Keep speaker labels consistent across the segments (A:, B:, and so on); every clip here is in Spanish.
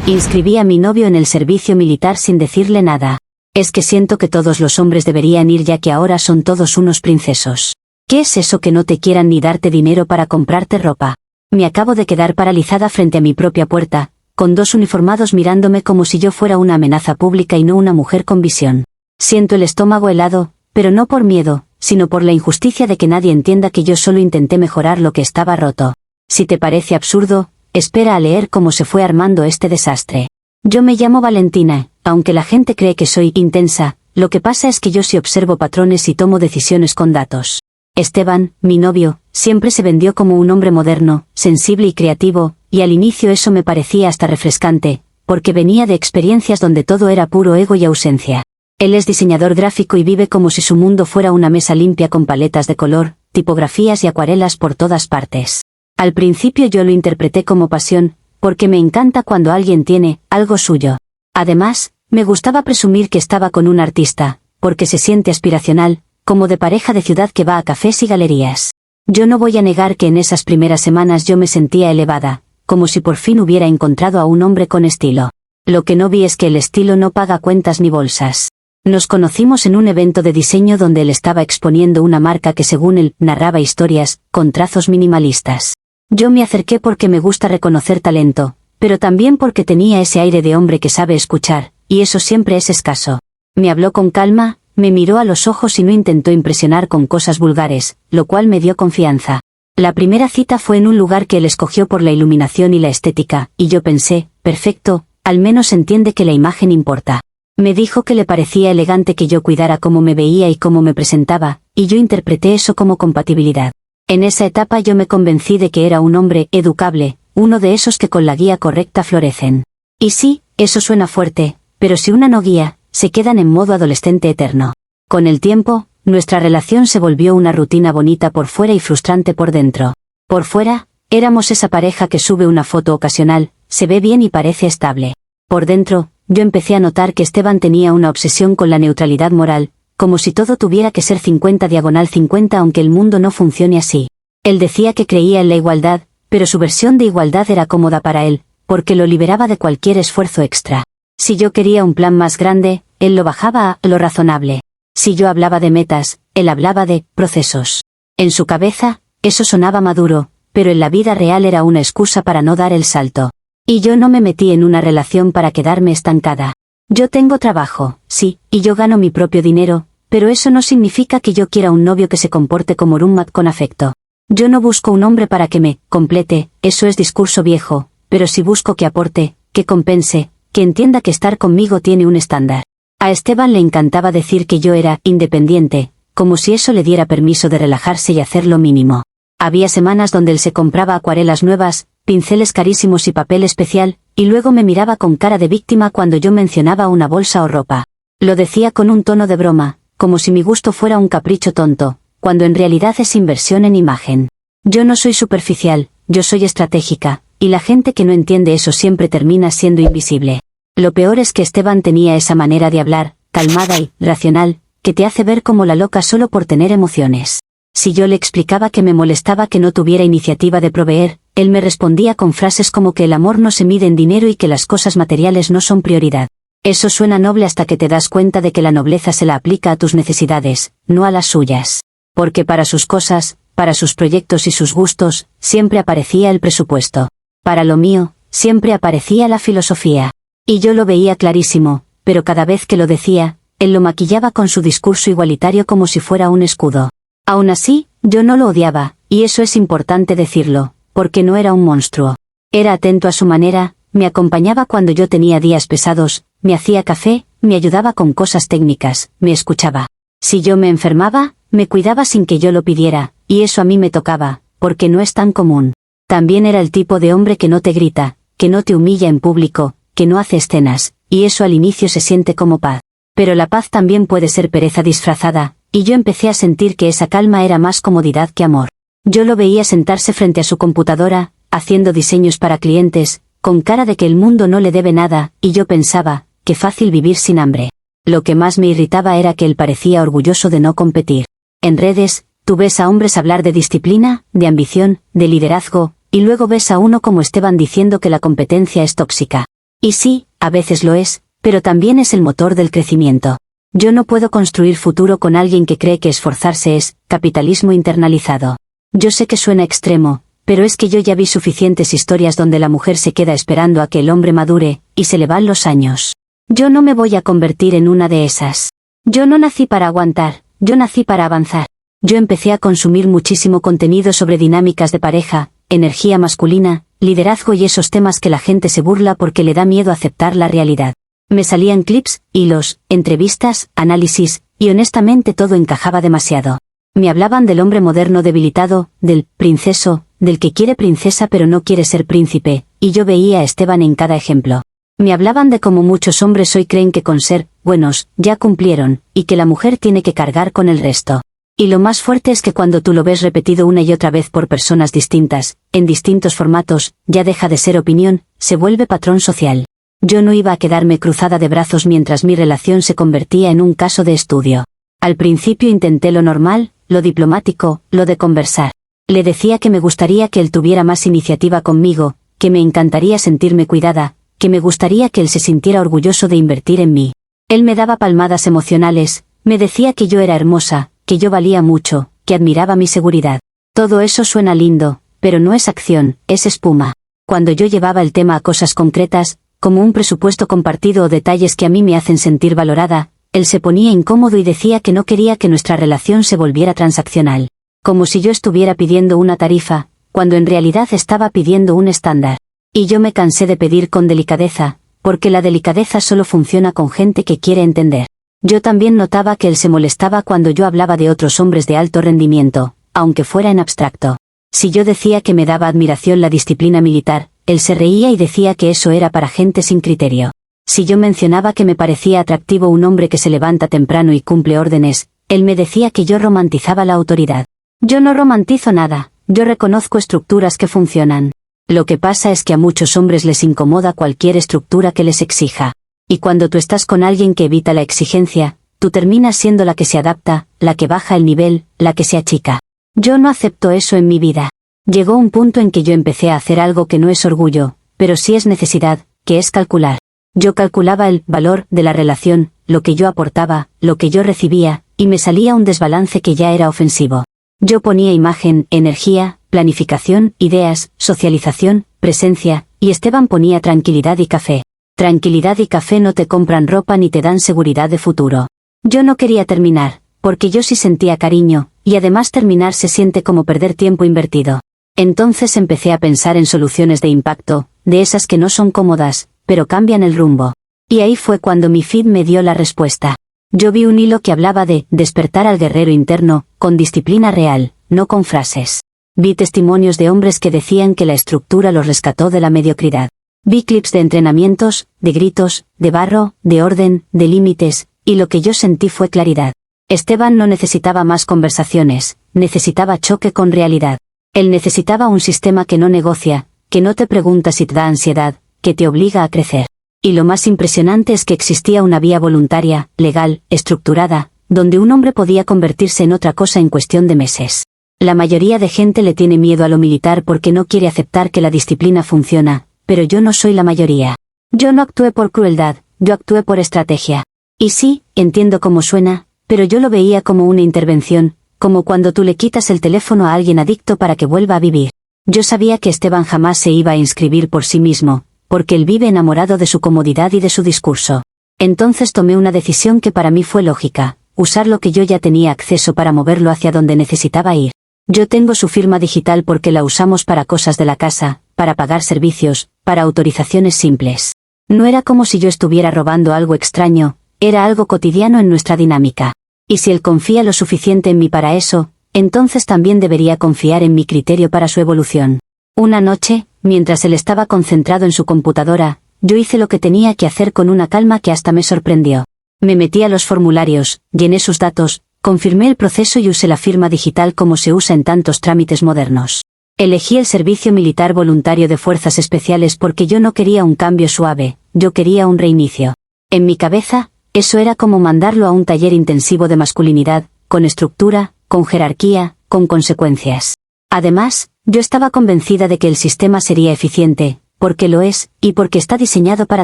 A: Inscribí a mi novio en el servicio militar sin decirle nada. Es que siento que todos los hombres deberían ir ya que ahora son todos unos princesos. ¿Qué es eso que no te quieran ni darte dinero para comprarte ropa? Me acabo de quedar paralizada frente a mi propia puerta, con dos uniformados mirándome como si yo fuera una amenaza pública y no una mujer con visión. Siento el estómago helado, pero no por miedo, sino por la injusticia de que nadie entienda que yo solo intenté mejorar lo que estaba roto. Si te parece absurdo, espera a leer cómo se fue armando este desastre. Yo me llamo Valentina, aunque la gente cree que soy intensa, lo que pasa es que yo sí observo patrones y tomo decisiones con datos. Esteban, mi novio, siempre se vendió como un hombre moderno, sensible y creativo, y al inicio eso me parecía hasta refrescante, porque venía de experiencias donde todo era puro ego y ausencia. Él es diseñador gráfico y vive como si su mundo fuera una mesa limpia con paletas de color, tipografías y acuarelas por todas partes. Al principio yo lo interpreté como pasión, porque me encanta cuando alguien tiene algo suyo. Además, me gustaba presumir que estaba con un artista, porque se siente aspiracional, como de pareja de ciudad que va a cafés y galerías. Yo no voy a negar que en esas primeras semanas yo me sentía elevada, como si por fin hubiera encontrado a un hombre con estilo. Lo que no vi es que el estilo no paga cuentas ni bolsas. Nos conocimos en un evento de diseño donde él estaba exponiendo una marca que según él narraba historias, con trazos minimalistas. Yo me acerqué porque me gusta reconocer talento, pero también porque tenía ese aire de hombre que sabe escuchar, y eso siempre es escaso. Me habló con calma, me miró a los ojos y no intentó impresionar con cosas vulgares, lo cual me dio confianza. La primera cita fue en un lugar que él escogió por la iluminación y la estética, y yo pensé, perfecto, al menos entiende que la imagen importa. Me dijo que le parecía elegante que yo cuidara cómo me veía y cómo me presentaba, y yo interpreté eso como compatibilidad. En esa etapa yo me convencí de que era un hombre educable, uno de esos que con la guía correcta florecen. Y sí, eso suena fuerte, pero si una no guía, se quedan en modo adolescente eterno. Con el tiempo, nuestra relación se volvió una rutina bonita por fuera y frustrante por dentro. Por fuera, éramos esa pareja que sube una foto ocasional, se ve bien y parece estable. Por dentro, yo empecé a notar que Esteban tenía una obsesión con la neutralidad moral, como si todo tuviera que ser 50/50 aunque el mundo no funcione así. Él decía que creía en la igualdad, pero su versión de igualdad era cómoda para él, porque lo liberaba de cualquier esfuerzo extra. Si yo quería un plan más grande, él lo bajaba a lo razonable. Si yo hablaba de metas, él hablaba de procesos. En su cabeza, eso sonaba maduro, pero en la vida real era una excusa para no dar el salto. Y yo no me metí en una relación para quedarme estancada. Yo tengo trabajo, sí, y yo gano mi propio dinero, pero eso no significa que yo quiera un novio que se comporte como roommate con afecto. Yo no busco un hombre para que me complete, eso es discurso viejo, pero sí busco que aporte, que compense, que entienda que estar conmigo tiene un estándar. A Esteban le encantaba decir que yo era independiente, como si eso le diera permiso de relajarse y hacer lo mínimo. Había semanas donde él se compraba acuarelas nuevas, pinceles carísimos y papel especial, y luego me miraba con cara de víctima cuando yo mencionaba una bolsa o ropa. Lo decía con un tono de broma, como si mi gusto fuera un capricho tonto, cuando en realidad es inversión en imagen. Yo no soy superficial, yo soy estratégica, y la gente que no entiende eso siempre termina siendo invisible. Lo peor es que Esteban tenía esa manera de hablar, calmada y racional, que te hace ver como la loca solo por tener emociones. Si yo le explicaba que me molestaba que no tuviera iniciativa de proveer, él me respondía con frases como que el amor no se mide en dinero y que las cosas materiales no son prioridad. Eso suena noble hasta que te das cuenta de que la nobleza se la aplica a tus necesidades, no a las suyas. Porque para sus cosas, para sus proyectos y sus gustos, siempre aparecía el presupuesto. Para lo mío, siempre aparecía la filosofía. Y yo lo veía clarísimo, pero cada vez que lo decía, él lo maquillaba con su discurso igualitario como si fuera un escudo. Aún así, yo no lo odiaba, y eso es importante decirlo, porque no era un monstruo. Era atento a su manera, me acompañaba cuando yo tenía días pesados, me hacía café, me ayudaba con cosas técnicas, me escuchaba. Si yo me enfermaba, me cuidaba sin que yo lo pidiera, y eso a mí me tocaba, porque no es tan común. También era el tipo de hombre que no te grita, que no te humilla en público, que no hace escenas, y eso al inicio se siente como paz. Pero la paz también puede ser pereza disfrazada, y yo empecé a sentir que esa calma era más comodidad que amor. Yo lo veía sentarse frente a su computadora, haciendo diseños para clientes, con cara de que el mundo no le debe nada, y yo pensaba, qué fácil vivir sin hambre. Lo que más me irritaba era que él parecía orgulloso de no competir. En redes, tú ves a hombres hablar de disciplina, de ambición, de liderazgo, y luego ves a uno como Esteban diciendo que la competencia es tóxica. Y sí, a veces lo es, pero también es el motor del crecimiento. Yo no puedo construir futuro con alguien que cree que esforzarse es capitalismo internalizado. Yo sé que suena extremo, pero es que yo ya vi suficientes historias donde la mujer se queda esperando a que el hombre madure, y se le van los años. Yo no me voy a convertir en una de esas. Yo no nací para aguantar, yo nací para avanzar. Yo empecé a consumir muchísimo contenido sobre dinámicas de pareja, energía masculina, liderazgo y esos temas que la gente se burla porque le da miedo aceptar la realidad. Me salían clips, hilos, entrevistas, análisis, y honestamente todo encajaba demasiado. Me hablaban del hombre moderno debilitado, del princeso, del que quiere princesa pero no quiere ser príncipe, y yo veía a Esteban en cada ejemplo. Me hablaban de cómo muchos hombres hoy creen que con ser buenos, ya cumplieron, y que la mujer tiene que cargar con el resto. Y lo más fuerte es que cuando tú lo ves repetido una y otra vez por personas distintas, en distintos formatos, ya deja de ser opinión, se vuelve patrón social. Yo no iba a quedarme cruzada de brazos mientras mi relación se convertía en un caso de estudio. Al principio intenté lo normal, lo diplomático, lo de conversar. Le decía que me gustaría que él tuviera más iniciativa conmigo, que me encantaría sentirme cuidada, que me gustaría que él se sintiera orgulloso de invertir en mí. Él me daba palmadas emocionales, me decía que yo era hermosa, que yo valía mucho, que admiraba mi seguridad. Todo eso suena lindo, pero no es acción, es espuma. Cuando yo llevaba el tema a cosas concretas, como un presupuesto compartido o detalles que a mí me hacen sentir valorada, él se ponía incómodo y decía que no quería que nuestra relación se volviera transaccional. Como si yo estuviera pidiendo una tarifa, cuando en realidad estaba pidiendo un estándar. Y yo me cansé de pedir con delicadeza, porque la delicadeza solo funciona con gente que quiere entender. Yo también notaba que él se molestaba cuando yo hablaba de otros hombres de alto rendimiento, aunque fuera en abstracto. Si yo decía que me daba admiración la disciplina militar, él se reía y decía que eso era para gente sin criterio. Si yo mencionaba que me parecía atractivo un hombre que se levanta temprano y cumple órdenes, él me decía que yo romantizaba la autoridad. Yo no romantizo nada, yo reconozco estructuras que funcionan. Lo que pasa es que a muchos hombres les incomoda cualquier estructura que les exija. Y cuando tú estás con alguien que evita la exigencia, tú terminas siendo la que se adapta, la que baja el nivel, la que se achica. Yo no acepto eso en mi vida. Llegó un punto en que yo empecé a hacer algo que no es orgullo, pero sí es necesidad, que es calcular. Yo calculaba el valor de la relación, lo que yo aportaba, lo que yo recibía, y me salía un desbalance que ya era ofensivo. Yo ponía imagen, energía, planificación, ideas, socialización, presencia, y Esteban ponía tranquilidad y café. Tranquilidad y café no te compran ropa ni te dan seguridad de futuro. Yo no quería terminar, porque yo sí sentía cariño, y además terminar se siente como perder tiempo invertido. Entonces empecé a pensar en soluciones de impacto, de esas que no son cómodas, pero cambian el rumbo. Y ahí fue cuando mi feed me dio la respuesta. Yo vi un hilo que hablaba de despertar al guerrero interno, con disciplina real, no con frases. Vi testimonios de hombres que decían que la estructura los rescató de la mediocridad. Vi clips de entrenamientos, de gritos, de barro, de orden, de límites, y lo que yo sentí fue claridad. Esteban no necesitaba más conversaciones, necesitaba choque con realidad. Él necesitaba un sistema que no negocia, que no te pregunta si te da ansiedad, que te obliga a crecer. Y lo más impresionante es que existía una vía voluntaria, legal, estructurada, donde un hombre podía convertirse en otra cosa en cuestión de meses. La mayoría de gente le tiene miedo a lo militar porque no quiere aceptar que la disciplina funciona, pero yo no soy la mayoría. Yo no actué por crueldad, yo actué por estrategia. Y sí, entiendo cómo suena, pero yo lo veía como una intervención, como cuando tú le quitas el teléfono a alguien adicto para que vuelva a vivir. Yo sabía que Esteban jamás se iba a inscribir por sí mismo, porque él vive enamorado de su comodidad y de su discurso. Entonces tomé una decisión que para mí fue lógica, usar lo que yo ya tenía acceso para moverlo hacia donde necesitaba ir. Yo tengo su firma digital porque la usamos para cosas de la casa, para pagar servicios, para autorizaciones simples. No era como si yo estuviera robando algo extraño, era algo cotidiano en nuestra dinámica. Y si él confía lo suficiente en mí para eso, entonces también debería confiar en mi criterio para su evolución. Una noche, mientras él estaba concentrado en su computadora, yo hice lo que tenía que hacer con una calma que hasta me sorprendió. Me metí a los formularios, llené sus datos, confirmé el proceso y usé la firma digital como se usa en tantos trámites modernos. Elegí el servicio militar voluntario de fuerzas especiales porque yo no quería un cambio suave, yo quería un reinicio. En mi cabeza, eso era como mandarlo a un taller intensivo de masculinidad, con estructura, con jerarquía, con consecuencias. Además, yo estaba convencida de que el sistema sería eficiente, porque lo es, y porque está diseñado para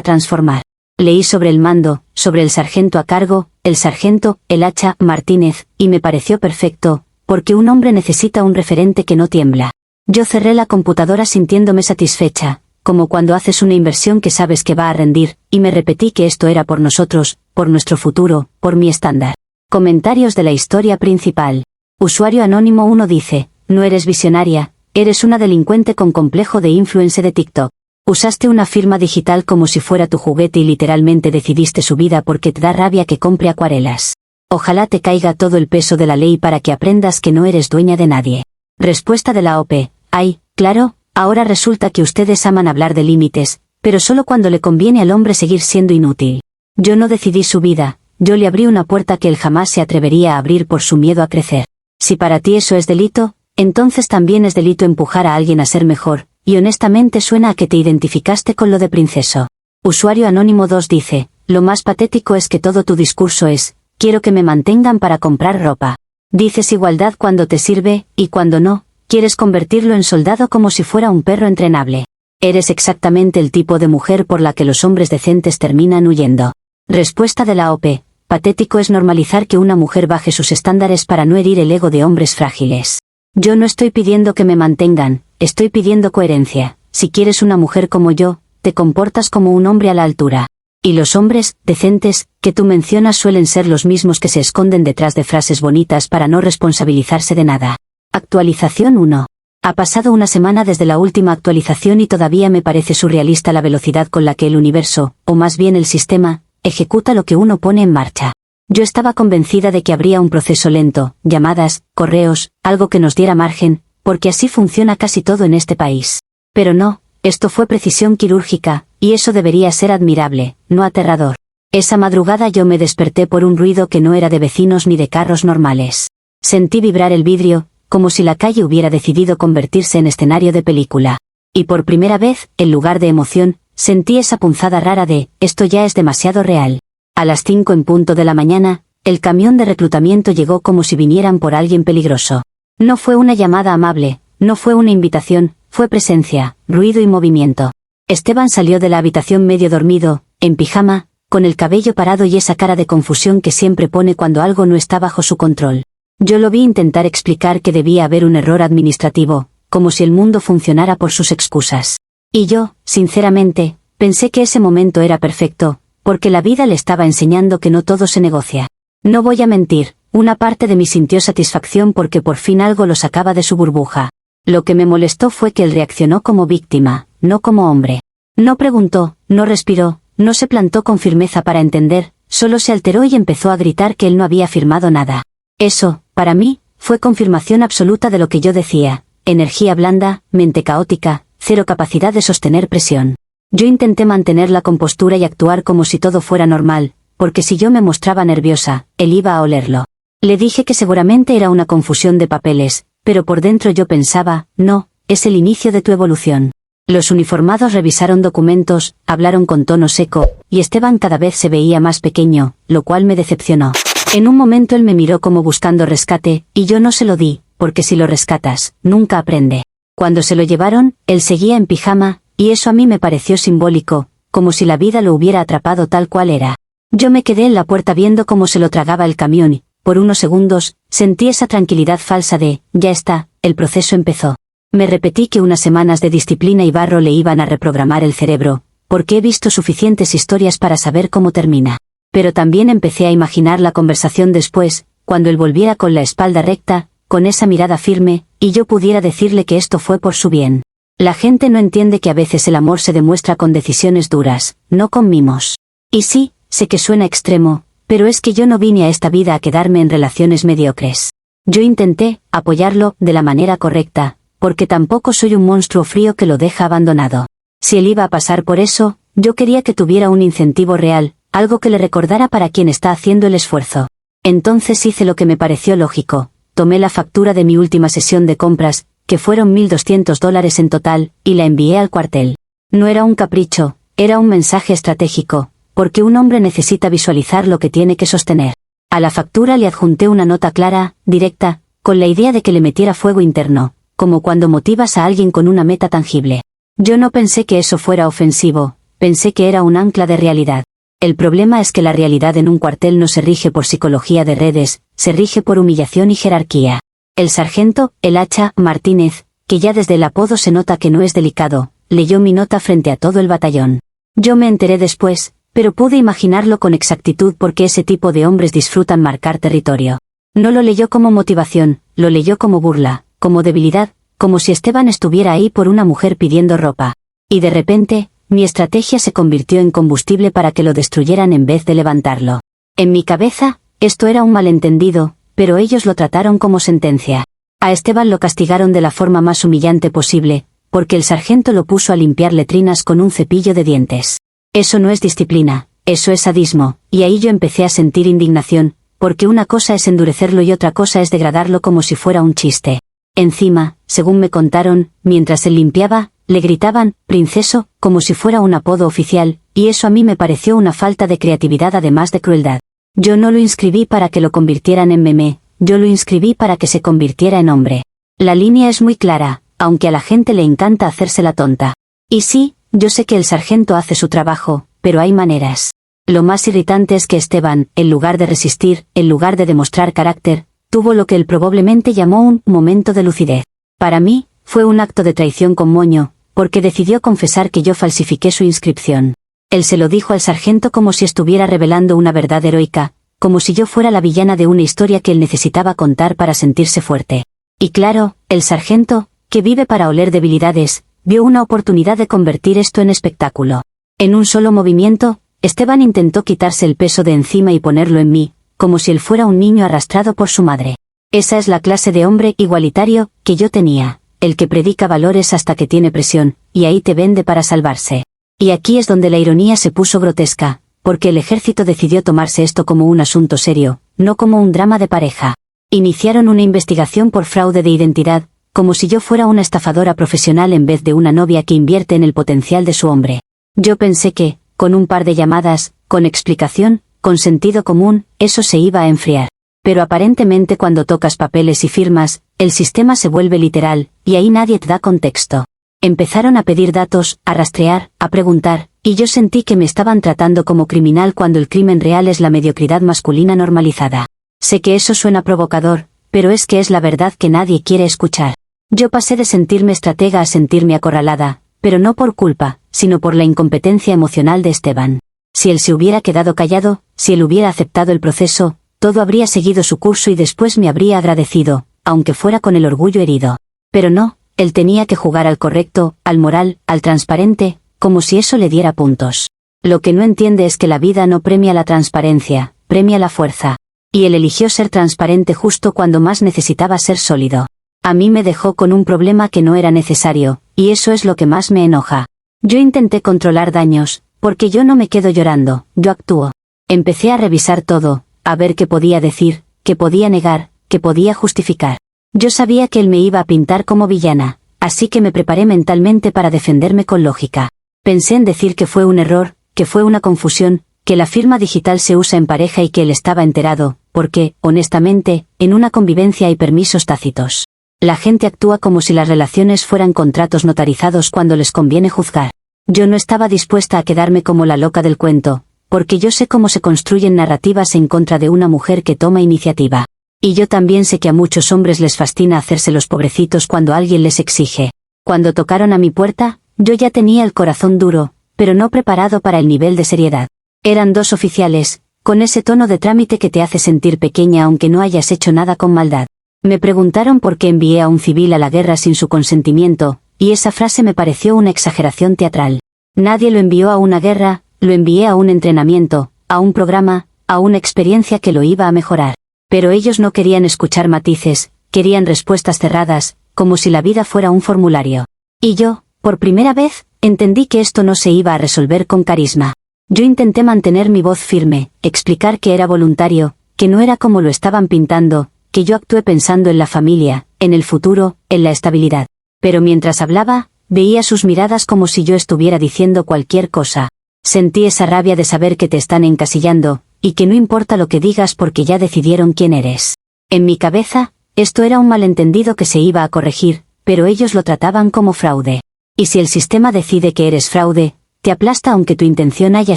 A: transformar. Leí sobre el mando, sobre el sargento a cargo, el sargento, el hacha, Martínez, y me pareció perfecto, porque un hombre necesita un referente que no tiembla. Yo cerré la computadora sintiéndome satisfecha, como cuando haces una inversión que sabes que va a rendir, y me repetí que esto era por nosotros, por nuestro futuro, por mi estándar. Comentarios de la historia principal. Usuario anónimo 1 dice, no eres visionaria, eres una delincuente con complejo de influencer de TikTok. Usaste una firma digital como si fuera tu juguete y literalmente decidiste su vida porque te da rabia que compre acuarelas. Ojalá te caiga todo el peso de la ley para que aprendas que no eres dueña de nadie. Respuesta de la OP. Ay, claro, ahora resulta que ustedes aman hablar de límites, pero solo cuando le conviene al hombre seguir siendo inútil. Yo no decidí su vida, yo le abrí una puerta que él jamás se atrevería a abrir por su miedo a crecer. Si para ti eso es delito, entonces también es delito empujar a alguien a ser mejor, y honestamente suena a que te identificaste con lo de princeso. Usuario anónimo 2 dice, lo más patético es que todo tu discurso es, quiero que me mantengan para comprar ropa. Dices igualdad cuando te sirve, y cuando no, quieres convertirlo en soldado como si fuera un perro entrenable. Eres exactamente el tipo de mujer por la que los hombres decentes terminan huyendo. Respuesta de la OP. Patético es normalizar que una mujer baje sus estándares para no herir el ego de hombres frágiles. Yo no estoy pidiendo que me mantengan, estoy pidiendo coherencia. Si quieres una mujer como yo, te comportas como un hombre a la altura. Y los hombres, decentes, que tú mencionas suelen ser los mismos que se esconden detrás de frases bonitas para no responsabilizarse de nada. Actualización 1. Ha pasado una semana desde la última actualización y todavía me parece surrealista la velocidad con la que el universo, o más bien el sistema, ejecuta lo que uno pone en marcha. Yo estaba convencida de que habría un proceso lento, llamadas, correos, algo que nos diera margen, porque así funciona casi todo en este país. Pero no, esto fue precisión quirúrgica, y eso debería ser admirable, no aterrador. Esa madrugada yo me desperté por un ruido que no era de vecinos ni de carros normales. Sentí vibrar el vidrio, como si la calle hubiera decidido convertirse en escenario de película. Y por primera vez, en lugar de emoción, sentí esa punzada rara de, esto ya es demasiado real. A las 5 en punto de la mañana, el camión de reclutamiento llegó como si vinieran por alguien peligroso. No fue una llamada amable, no fue una invitación, fue presencia, ruido y movimiento. Esteban salió de la habitación medio dormido, en pijama, con el cabello parado y esa cara de confusión que siempre pone cuando algo no está bajo su control. Yo lo vi intentar explicar que debía haber un error administrativo, como si el mundo funcionara por sus excusas. Y yo, sinceramente, pensé que ese momento era perfecto, porque la vida le estaba enseñando que no todo se negocia. No voy a mentir, una parte de mí sintió satisfacción porque por fin algo lo sacaba de su burbuja. Lo que me molestó fue que él reaccionó como víctima, no como hombre. No preguntó, no respiró, no se plantó con firmeza para entender, solo se alteró y empezó a gritar que él no había firmado nada. Eso, para mí, fue confirmación absoluta de lo que yo decía, energía blanda, mente caótica, cero capacidad de sostener presión. Yo intenté mantener la compostura y actuar como si todo fuera normal, porque si yo me mostraba nerviosa, él iba a olerlo. Le dije que seguramente era una confusión de papeles, pero por dentro yo pensaba, no, es el inicio de tu evolución. Los uniformados revisaron documentos, hablaron con tono seco, y Esteban cada vez se veía más pequeño, lo cual me decepcionó. En un momento él me miró como buscando rescate, y yo no se lo di, porque si lo rescatas, nunca aprende. Cuando se lo llevaron, él seguía en pijama, y eso a mí me pareció simbólico, como si la vida lo hubiera atrapado tal cual era. Yo me quedé en la puerta viendo cómo se lo tragaba el camión y, por unos segundos, sentí esa tranquilidad falsa de, ya está, el proceso empezó. Me repetí que unas semanas de disciplina y barro le iban a reprogramar el cerebro, porque he visto suficientes historias para saber cómo termina. Pero también empecé a imaginar la conversación después, cuando él volviera con la espalda recta, con esa mirada firme, y yo pudiera decirle que esto fue por su bien. La gente no entiende que a veces el amor se demuestra con decisiones duras, no con mimos. Y sí, sé que suena extremo, pero es que yo no vine a esta vida a quedarme en relaciones mediocres. Yo intenté apoyarlo de la manera correcta, porque tampoco soy un monstruo frío que lo deja abandonado. Si él iba a pasar por eso, yo quería que tuviera un incentivo real, algo que le recordara para quien está haciendo el esfuerzo. Entonces hice lo que me pareció lógico, tomé la factura de mi última sesión de compras, que fueron $1.200 en total, y la envié al cuartel. No era un capricho, era un mensaje estratégico, porque un hombre necesita visualizar lo que tiene que sostener. A la factura le adjunté una nota clara, directa, con la idea de que le metiera fuego interno, como cuando motivas a alguien con una meta tangible. Yo no pensé que eso fuera ofensivo, pensé que era un ancla de realidad. El problema es que la realidad en un cuartel no se rige por psicología de redes, se rige por humillación y jerarquía. El sargento, el hacha, Martínez, que ya desde el apodo se nota que no es delicado, leyó mi nota frente a todo el batallón. Yo me enteré después, pero pude imaginarlo con exactitud porque ese tipo de hombres disfrutan marcar territorio. No lo leyó como motivación, lo leyó como burla, como debilidad, como si Esteban estuviera ahí por una mujer pidiendo ropa. Y de repente, mi estrategia se convirtió en combustible para que lo destruyeran en vez de levantarlo. En mi cabeza, esto era un malentendido, pero ellos lo trataron como sentencia. A Esteban lo castigaron de la forma más humillante posible, porque el sargento lo puso a limpiar letrinas con un cepillo de dientes. Eso no es disciplina, eso es sadismo, y ahí yo empecé a sentir indignación, porque una cosa es endurecerlo y otra cosa es degradarlo como si fuera un chiste. Encima, según me contaron, mientras él limpiaba, le gritaban, princeso, como si fuera un apodo oficial, y eso a mí me pareció una falta de creatividad además de crueldad. Yo no lo inscribí para que lo convirtieran en meme, yo lo inscribí para que se convirtiera en hombre. La línea es muy clara, aunque a la gente le encanta hacerse la tonta. Y sí, yo sé que el sargento hace su trabajo, pero hay maneras. Lo más irritante es que Esteban, en lugar de resistir, en lugar de demostrar carácter, tuvo lo que él probablemente llamó un momento de lucidez. Para mí, fue un acto de traición con moño, porque decidió confesar que yo falsifiqué su inscripción. Él se lo dijo al sargento como si estuviera revelando una verdad heroica, como si yo fuera la villana de una historia que él necesitaba contar para sentirse fuerte. Y claro, el sargento, que vive para oler debilidades, vio una oportunidad de convertir esto en espectáculo. En un solo movimiento, Esteban intentó quitarse el peso de encima y ponerlo en mí, como si él fuera un niño arrastrado por su madre. Esa es la clase de hombre igualitario que yo tenía, el que predica valores hasta que tiene presión, y ahí te vende para salvarse. Y aquí es donde la ironía se puso grotesca, porque el ejército decidió tomarse esto como un asunto serio, no como un drama de pareja. Iniciaron una investigación por fraude de identidad, como si yo fuera una estafadora profesional en vez de una novia que invierte en el potencial de su hombre. Yo pensé que, con un par de llamadas, con explicación, con sentido común, eso se iba a enfriar. Pero aparentemente cuando tocas papeles y firmas, el sistema se vuelve literal, y ahí nadie te da contexto. Empezaron a pedir datos, a rastrear, a preguntar, y yo sentí que me estaban tratando como criminal cuando el crimen real es la mediocridad masculina normalizada. Sé que eso suena provocador, pero es que es la verdad que nadie quiere escuchar. Yo pasé de sentirme estratega a sentirme acorralada, pero no por culpa, sino por la incompetencia emocional de Esteban. Si él se hubiera quedado callado, si él hubiera aceptado el proceso, todo habría seguido su curso y después me habría agradecido, aunque fuera con el orgullo herido. Pero no. Él tenía que jugar al correcto, al moral, al transparente, como si eso le diera puntos. Lo que no entiende es que la vida no premia la transparencia, premia la fuerza. Y él eligió ser transparente justo cuando más necesitaba ser sólido. A mí me dejó con un problema que no era necesario, y eso es lo que más me enoja. Yo intenté controlar daños, porque yo no me quedo llorando, yo actúo. Empecé a revisar todo, a ver qué podía decir, qué podía negar, qué podía justificar. Yo sabía que él me iba a pintar como villana, así que me preparé mentalmente para defenderme con lógica. Pensé en decir que fue un error, que fue una confusión, que la firma digital se usa en pareja y que él estaba enterado, porque, honestamente, en una convivencia hay permisos tácitos. La gente actúa como si las relaciones fueran contratos notarizados cuando les conviene juzgar. Yo no estaba dispuesta a quedarme como la loca del cuento, porque yo sé cómo se construyen narrativas en contra de una mujer que toma iniciativa. Y yo también sé que a muchos hombres les fascina hacerse los pobrecitos cuando alguien les exige. Cuando tocaron a mi puerta, yo ya tenía el corazón duro, pero no preparado para el nivel de seriedad. Eran dos oficiales, con ese tono de trámite que te hace sentir pequeña aunque no hayas hecho nada con maldad. Me preguntaron por qué envié a un civil a la guerra sin su consentimiento, y esa frase me pareció una exageración teatral. Nadie lo envió a una guerra, lo envié a un entrenamiento, a un programa, a una experiencia que lo iba a mejorar. Pero ellos no querían escuchar matices, querían respuestas cerradas, como si la vida fuera un formulario. Y yo, por primera vez, entendí que esto no se iba a resolver con carisma. Yo intenté mantener mi voz firme, explicar que era voluntario, que no era como lo estaban pintando, que yo actué pensando en la familia, en el futuro, en la estabilidad. Pero mientras hablaba, veía sus miradas como si yo estuviera diciendo cualquier cosa. Sentí esa rabia de saber que te están encasillando, y que no importa lo que digas porque ya decidieron quién eres. En mi cabeza, esto era un malentendido que se iba a corregir, pero ellos lo trataban como fraude. Y si el sistema decide que eres fraude, te aplasta aunque tu intención haya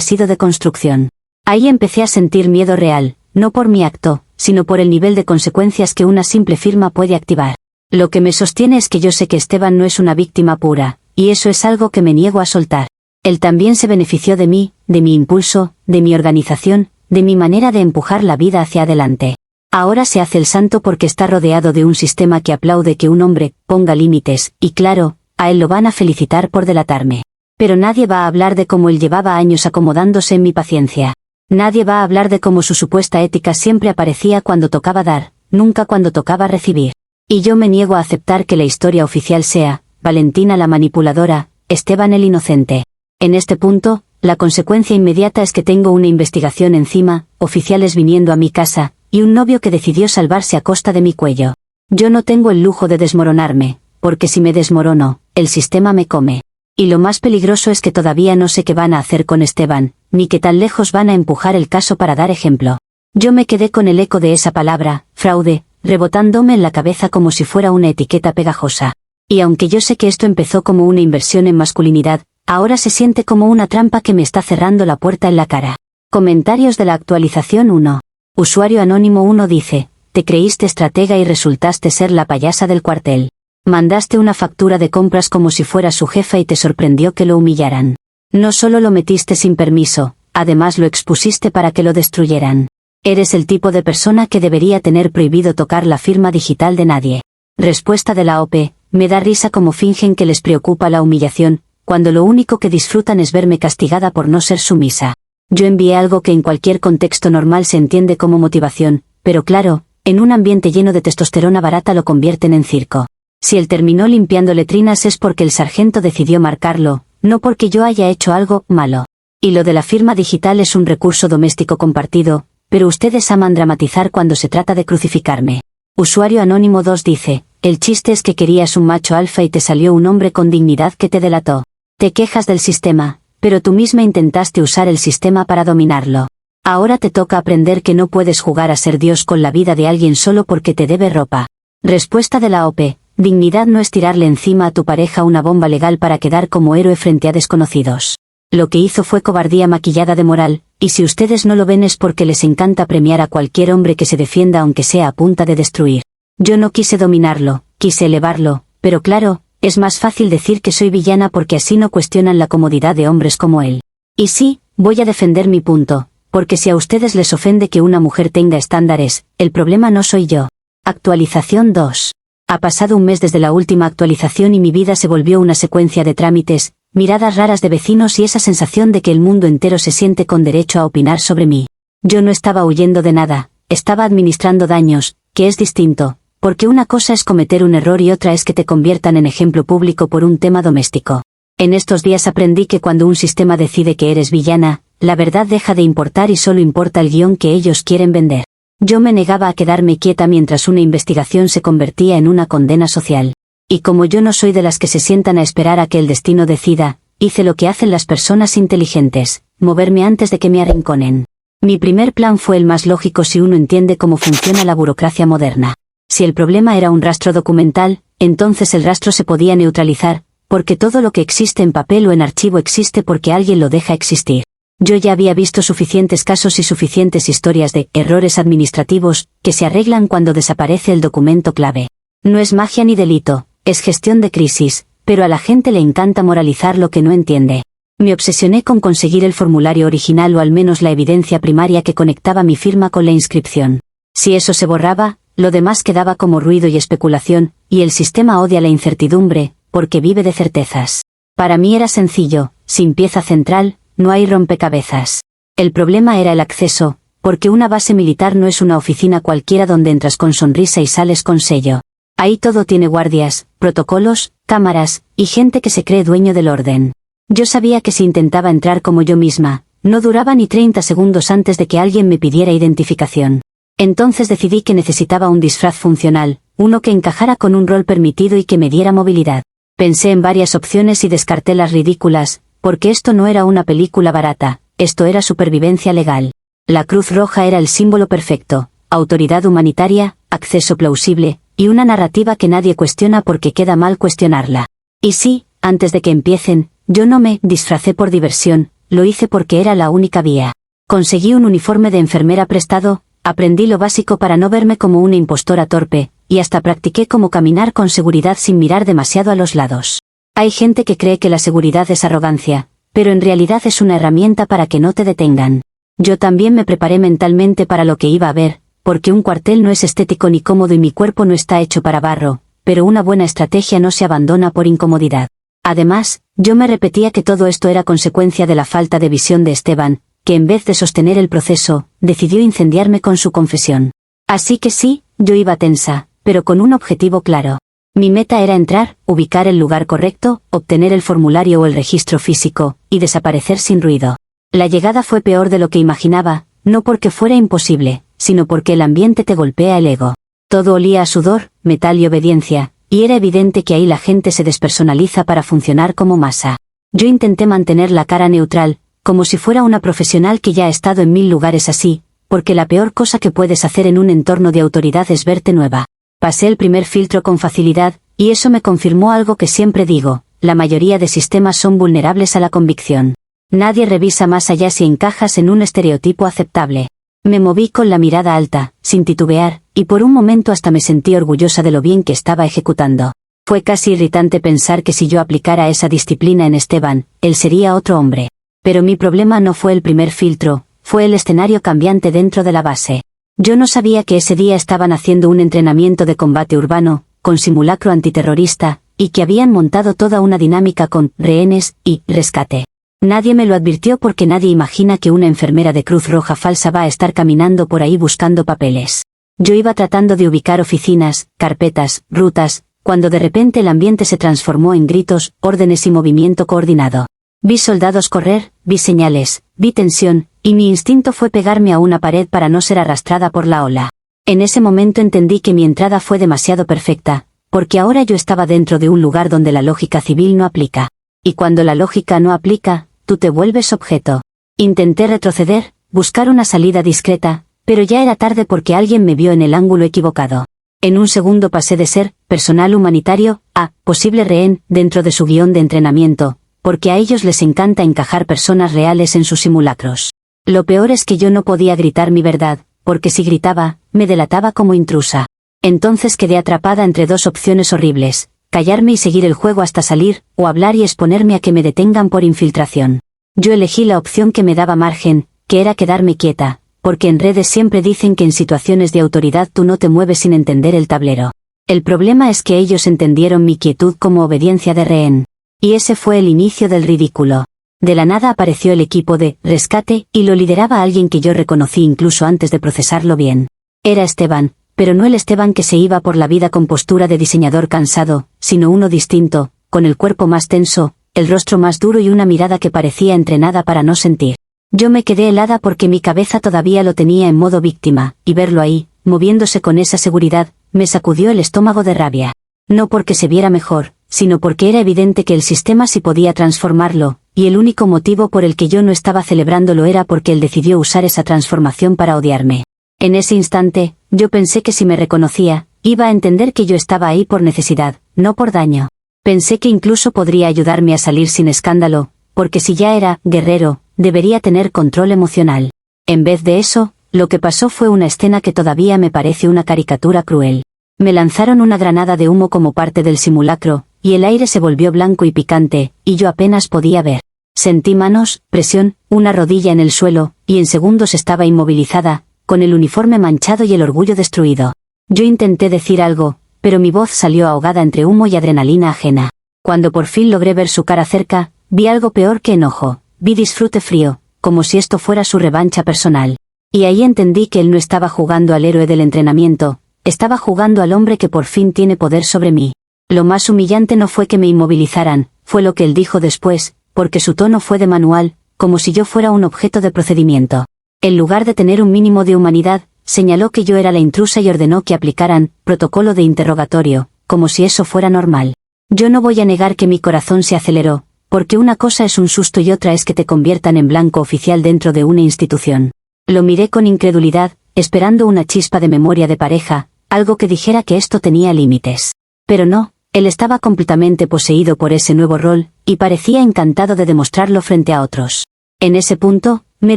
A: sido de construcción. Ahí empecé a sentir miedo real, no por mi acto, sino por el nivel de consecuencias que una simple firma puede activar. Lo que me sostiene es que yo sé que Esteban no es una víctima pura, y eso es algo que me niego a soltar. Él también se benefició de mí, de mi impulso, de mi organización, de mi manera de empujar la vida hacia adelante. Ahora se hace el santo porque está rodeado de un sistema que aplaude que un hombre ponga límites, y claro, a él lo van a felicitar por delatarme. Pero nadie va a hablar de cómo él llevaba años acomodándose en mi paciencia. Nadie va a hablar de cómo su supuesta ética siempre aparecía cuando tocaba dar, nunca cuando tocaba recibir. Y yo me niego a aceptar que la historia oficial sea, Valentina la manipuladora, Esteban el inocente. En este punto, la consecuencia inmediata es que tengo una investigación encima, oficiales viniendo a mi casa, y un novio que decidió salvarse a costa de mi cuello. Yo no tengo el lujo de desmoronarme, porque si me desmorono, el sistema me come. Y lo más peligroso es que todavía no sé qué van a hacer con Esteban, ni qué tan lejos van a empujar el caso para dar ejemplo. Yo me quedé con el eco de esa palabra, fraude, rebotándome en la cabeza como si fuera una etiqueta pegajosa. Y aunque yo sé que esto empezó como una inversión en masculinidad, ahora se siente como una trampa que me está cerrando la puerta en la cara. Comentarios de la actualización 1. Usuario anónimo 1 dice, te creíste estratega y resultaste ser la payasa del cuartel. Mandaste una factura de compras como si fuera su jefa y te sorprendió que lo humillaran. No solo lo metiste sin permiso, además lo expusiste para que lo destruyeran. Eres el tipo de persona que debería tener prohibido tocar la firma digital de nadie. Respuesta de la OP, me da risa como fingen que les preocupa la humillación, cuando lo único que disfrutan es verme castigada por no ser sumisa. Yo envié algo que en cualquier contexto normal se entiende como motivación, pero claro, en un ambiente lleno de testosterona barata lo convierten en circo. Si él terminó limpiando letrinas es porque el sargento decidió marcarlo, no porque yo haya hecho algo malo. Y lo de la firma digital es un recurso doméstico compartido, pero ustedes aman dramatizar cuando se trata de crucificarme. Usuario anónimo 2 dice, el chiste es que querías un macho alfa y te salió un hombre con dignidad que te delató. Te quejas del sistema, pero tú misma intentaste usar el sistema para dominarlo. Ahora te toca aprender que no puedes jugar a ser Dios con la vida de alguien solo porque te debe ropa. Respuesta de la OP. Dignidad no es tirarle encima a tu pareja una bomba legal para quedar como héroe frente a desconocidos. Lo que hizo fue cobardía maquillada de moral, y si ustedes no lo ven es porque les encanta premiar a cualquier hombre que se defienda aunque sea a punta de destruir. Yo no quise dominarlo, quise elevarlo, pero claro, es más fácil decir que soy villana porque así no cuestionan la comodidad de hombres como él. Y sí, voy a defender mi punto, porque si a ustedes les ofende que una mujer tenga estándares, el problema no soy yo. Actualización 2. Ha pasado un mes desde la última actualización y mi vida se volvió una secuencia de trámites, miradas raras de vecinos y esa sensación de que el mundo entero se siente con derecho a opinar sobre mí. Yo no estaba huyendo de nada, estaba administrando daños, que es distinto, porque una cosa es cometer un error y otra es que te conviertan en ejemplo público por un tema doméstico. En estos días aprendí que cuando un sistema decide que eres villana, la verdad deja de importar y solo importa el guión que ellos quieren vender. Yo me negaba a quedarme quieta mientras una investigación se convertía en una condena social. Y como yo no soy de las que se sientan a esperar a que el destino decida, hice lo que hacen las personas inteligentes, moverme antes de que me arrinconen. Mi primer plan fue el más lógico si uno entiende cómo funciona la burocracia moderna. Si el problema era un rastro documental, entonces el rastro se podía neutralizar, porque todo lo que existe en papel o en archivo existe porque alguien lo deja existir. Yo ya había visto suficientes casos y suficientes historias de errores administrativos que se arreglan cuando desaparece el documento clave. No es magia ni delito, es gestión de crisis, pero a la gente le encanta moralizar lo que no entiende. Me obsesioné con conseguir el formulario original o al menos la evidencia primaria que conectaba mi firma con la inscripción. Si eso se borraba, lo demás quedaba como ruido y especulación, y el sistema odia la incertidumbre, porque vive de certezas. Para mí era sencillo, sin pieza central, no hay rompecabezas. El problema era el acceso, porque una base militar no es una oficina cualquiera donde entras con sonrisa y sales con sello. Ahí todo tiene guardias, protocolos, cámaras, y gente que se cree dueño del orden. Yo sabía que si intentaba entrar como yo misma, no duraba ni 30 segundos antes de que alguien me pidiera identificación. Entonces decidí que necesitaba un disfraz funcional, uno que encajara con un rol permitido y que me diera movilidad. Pensé en varias opciones y descarté las ridículas, porque esto no era una película barata, esto era supervivencia legal. La Cruz Roja era el símbolo perfecto, autoridad humanitaria, acceso plausible, y una narrativa que nadie cuestiona porque queda mal cuestionarla. Y sí, antes de que empiecen, yo no me disfracé por diversión, lo hice porque era la única vía. Conseguí un uniforme de enfermera prestado, aprendí lo básico para no verme como una impostora torpe, y hasta practiqué cómo caminar con seguridad sin mirar demasiado a los lados. Hay gente que cree que la seguridad es arrogancia, pero en realidad es una herramienta para que no te detengan. Yo también me preparé mentalmente para lo que iba a ver, porque un cuartel no es estético ni cómodo y mi cuerpo no está hecho para barro, pero una buena estrategia no se abandona por incomodidad. Además, yo me repetía que todo esto era consecuencia de la falta de visión de Esteban, que en vez de sostener el proceso, decidió incendiarme con su confesión. Así que sí, yo iba tensa, pero con un objetivo claro. Mi meta era entrar, ubicar el lugar correcto, obtener el formulario o el registro físico, y desaparecer sin ruido. La llegada fue peor de lo que imaginaba, no porque fuera imposible, sino porque el ambiente te golpea el ego. Todo olía a sudor, metal y obediencia, y era evidente que ahí la gente se despersonaliza para funcionar como masa. Yo intenté mantener la cara neutral, como si fuera una profesional que ya ha estado en 1000 lugares así, porque la peor cosa que puedes hacer en un entorno de autoridad es verte nueva. Pasé el primer filtro con facilidad, y eso me confirmó algo que siempre digo, la mayoría de sistemas son vulnerables a la convicción. Nadie revisa más allá si encajas en un estereotipo aceptable. Me moví con la mirada alta, sin titubear, y por un momento hasta me sentí orgullosa de lo bien que estaba ejecutando. Fue casi irritante pensar que si yo aplicara esa disciplina en Esteban, él sería otro hombre. Pero mi problema no fue el primer filtro, fue el escenario cambiante dentro de la base. Yo no sabía que ese día estaban haciendo un entrenamiento de combate urbano, con simulacro antiterrorista, y que habían montado toda una dinámica con rehenes y rescate. Nadie me lo advirtió porque nadie imagina que una enfermera de Cruz Roja falsa va a estar caminando por ahí buscando papeles. Yo iba tratando de ubicar oficinas, carpetas, rutas, cuando de repente el ambiente se transformó en gritos, órdenes y movimiento coordinado. Vi soldados correr, vi señales, vi tensión, y mi instinto fue pegarme a una pared para no ser arrastrada por la ola. En ese momento entendí que mi entrada fue demasiado perfecta, porque ahora yo estaba dentro de un lugar donde la lógica civil no aplica. Y cuando la lógica no aplica, tú te vuelves objeto. Intenté retroceder, buscar una salida discreta, pero ya era tarde porque alguien me vio en el ángulo equivocado. En un segundo pasé de ser personal humanitario a posible rehén dentro de su guión de entrenamiento, porque a ellos les encanta encajar personas reales en sus simulacros. Lo peor es que yo no podía gritar mi verdad, porque si gritaba, me delataba como intrusa. Entonces quedé atrapada entre dos opciones horribles, callarme y seguir el juego hasta salir, o hablar y exponerme a que me detengan por infiltración. Yo elegí la opción que me daba margen, que era quedarme quieta, porque en redes siempre dicen que en situaciones de autoridad tú no te mueves sin entender el tablero. El problema es que ellos entendieron mi quietud como obediencia de rehén. Y ese fue el inicio del ridículo. De la nada apareció el equipo de rescate, y lo lideraba alguien que yo reconocí incluso antes de procesarlo bien. Era Esteban, pero no el Esteban que se iba por la vida con postura de diseñador cansado, sino uno distinto, con el cuerpo más tenso, el rostro más duro y una mirada que parecía entrenada para no sentir. Yo me quedé helada porque mi cabeza todavía lo tenía en modo víctima, y verlo ahí, moviéndose con esa seguridad, me sacudió el estómago de rabia. No porque se viera mejor, sino porque era evidente que el sistema sí podía transformarlo, y el único motivo por el que yo no estaba celebrándolo era porque él decidió usar esa transformación para odiarme. En ese instante, yo pensé que si me reconocía, iba a entender que yo estaba ahí por necesidad, no por daño. Pensé que incluso podría ayudarme a salir sin escándalo, porque si ya era guerrero, debería tener control emocional. En vez de eso, lo que pasó fue una escena que todavía me parece una caricatura cruel. Me lanzaron una granada de humo como parte del simulacro, y el aire se volvió blanco y picante, y yo apenas podía ver. Sentí manos, presión, una rodilla en el suelo, y en segundos estaba inmovilizada, con el uniforme manchado y el orgullo destruido. Yo intenté decir algo, pero mi voz salió ahogada entre humo y adrenalina ajena. Cuando por fin logré ver su cara cerca, vi algo peor que enojo, vi disfrute frío, como si esto fuera su revancha personal. Y ahí entendí que él no estaba jugando al héroe del entrenamiento, estaba jugando al hombre que por fin tiene poder sobre mí. Lo más humillante no fue que me inmovilizaran, fue lo que él dijo después, porque su tono fue de manual, como si yo fuera un objeto de procedimiento. En lugar de tener un mínimo de humanidad, señaló que yo era la intrusa y ordenó que aplicaran protocolo de interrogatorio, como si eso fuera normal. Yo no voy a negar que mi corazón se aceleró, porque una cosa es un susto y otra es que te conviertan en blanco oficial dentro de una institución. Lo miré con incredulidad, esperando una chispa de memoria de pareja, algo que dijera que esto tenía límites. Pero no, Él estaba completamente poseído por ese nuevo rol, y parecía encantado de demostrarlo frente a otros. En ese punto, me